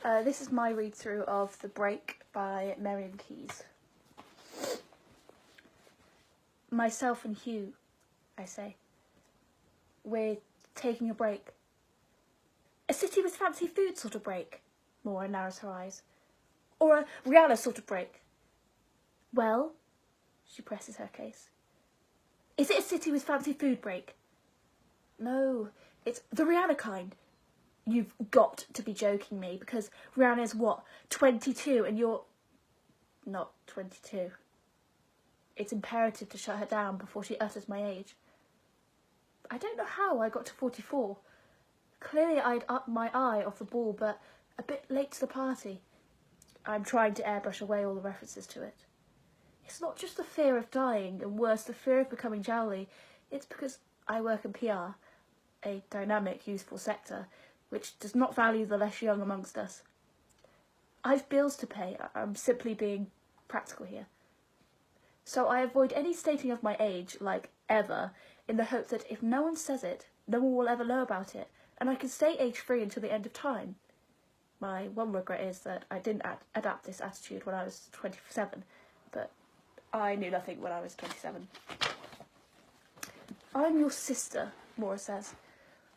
This is my read-through of The Break by Marian Keyes. Myself and Hugh, I say. We're taking a break. A city with fancy food sort of break, Maura narrows her eyes. Or a Rihanna sort of break. Well, she presses her case. Is it a city with fancy food break? No, it's the Rihanna kind. You've got to be joking me, because Rihanna's what, 22 and you're not 22. It's imperative to shut her down before she utters my age. I don't know how I got to 44. Clearly I'd upped my eye off the ball, but a bit late to the party. I'm trying to airbrush away all the references to it. It's not just the fear of dying, and worse, the fear of becoming jowly. It's because I work in PR, a dynamic, useful sector, which does not value the less young amongst us. I've bills to pay. I'm simply being practical here. So I avoid any stating of my age, like ever, in the hope that if no one says it, no one will ever know about it, and I can stay age-free until the end of time. My one regret is that I didn't adapt this attitude when I was 27, but I knew nothing when I was 27. I'm your sister, Maura says.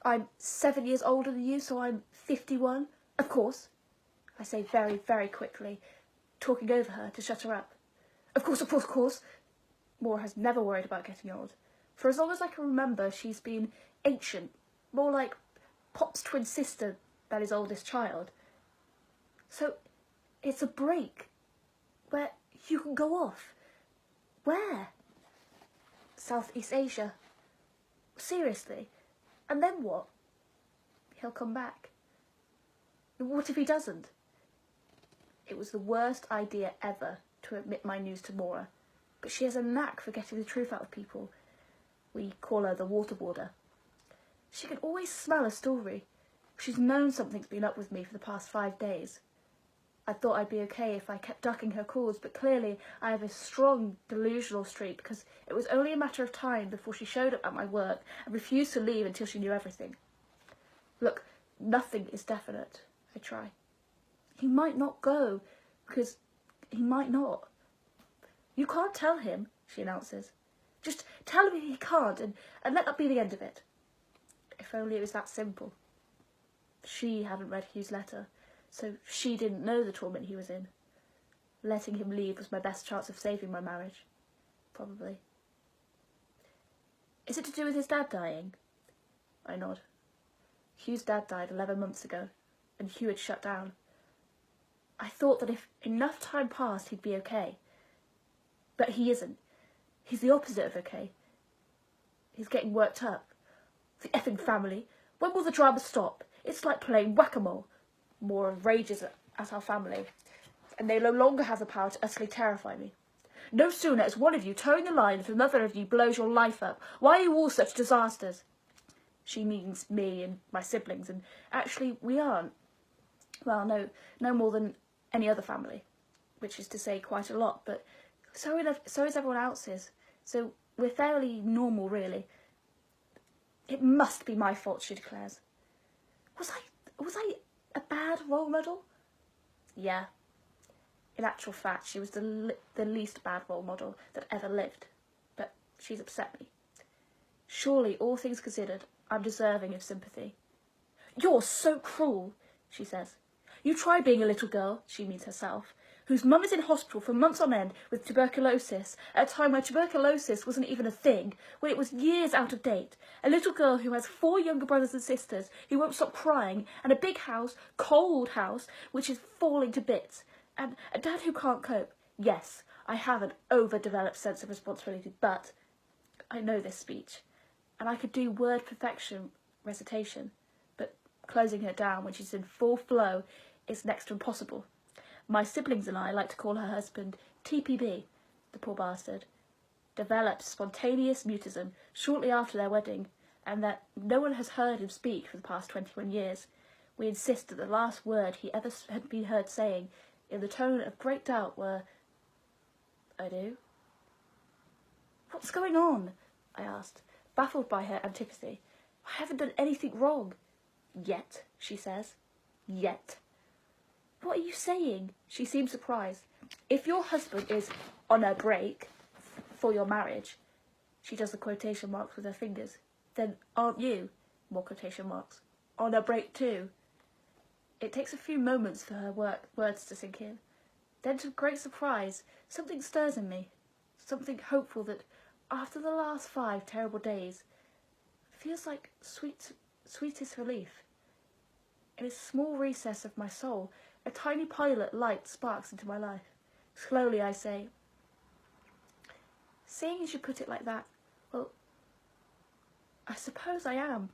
I'm 7 years older than you, so I'm 51. Of course, I say very, very quickly, talking over her to shut her up. Of course. Maura has never worried about getting old. For as long as I can remember, she's been ancient, more like Pop's twin sister than his oldest child. So, it's a break, where you can go off. Where? Southeast Asia. Seriously. And then what? He'll come back. What if he doesn't? It was the worst idea ever to admit my news to Maura, but she has a knack for getting the truth out of people. We call her the waterboarder. She can always smell a story. She's known something's been up with me for the past 5 days. I thought I'd be okay if I kept ducking her calls, but clearly I have a strong delusional streak, because it was only a matter of time before she showed up at my work and refused to leave until she knew everything. Look, nothing is definite, I try. He might not go, because he might not. You can't tell him, she announces. Just tell him he can't, and let that be the end of it. If only it was that simple. She hadn't read Hugh's letter, so she didn't know the torment he was in. Letting him leave was my best chance of saving my marriage. Probably. Is it to do with his dad dying? I nod. Hugh's dad died 11 months ago, and Hugh had shut down. I thought that if enough time passed, he'd be okay. But he isn't. He's the opposite of okay. He's getting worked up. The effing family. When will the drama stop? It's like playing whack-a-mole. Maura rages at our family, and they no longer have the power to utterly terrify me. No sooner is one of you towing the line if another of you blows your life up. Why are you all such disasters? She means me and my siblings, and actually we aren't. Well, no more than any other family, which is to say quite a lot, but so is everyone else's. So we're fairly normal, really. It must be my fault, she declares. Was I a bad role model? Yeah. In actual fact, she was the least bad role model that ever lived. But she's upset me. Surely, all things considered, I'm deserving of sympathy. You're so cruel, she says. You try being a little girl, she means herself, whose mum is in hospital for months on end with tuberculosis, at a time when tuberculosis wasn't even a thing, when it was years out of date. A little girl who has 4 younger brothers and sisters who won't stop crying, and a big house, cold house, which is falling to bits, and a dad who can't cope. Yes, I have an overdeveloped sense of responsibility, but I know this speech, and I could do word perfection recitation, but closing her down when she's in full flow is next to impossible. My siblings and I like to call her husband TPB, the poor bastard, developed spontaneous mutism shortly after their wedding, and that no one has heard him speak for the past 21 years. We insist that the last word he ever had been heard saying, in the tone of great doubt, were, "I do." What's going on? I asked, baffled by her antipathy. I haven't done anything wrong. Yet, she says. Yet. What are you saying? She seemed surprised. If your husband is on a break for your marriage, she does the quotation marks with her fingers, then aren't you, more quotation marks, on a break too? It takes a few moments for her words to sink in. Then, to great surprise, something stirs in me. Something hopeful that, after the last 5 terrible days, feels like sweetest relief. In a small recess of my soul, a tiny pilot light sparks into my life. Slowly I say, seeing as you put it like that, well, I suppose I am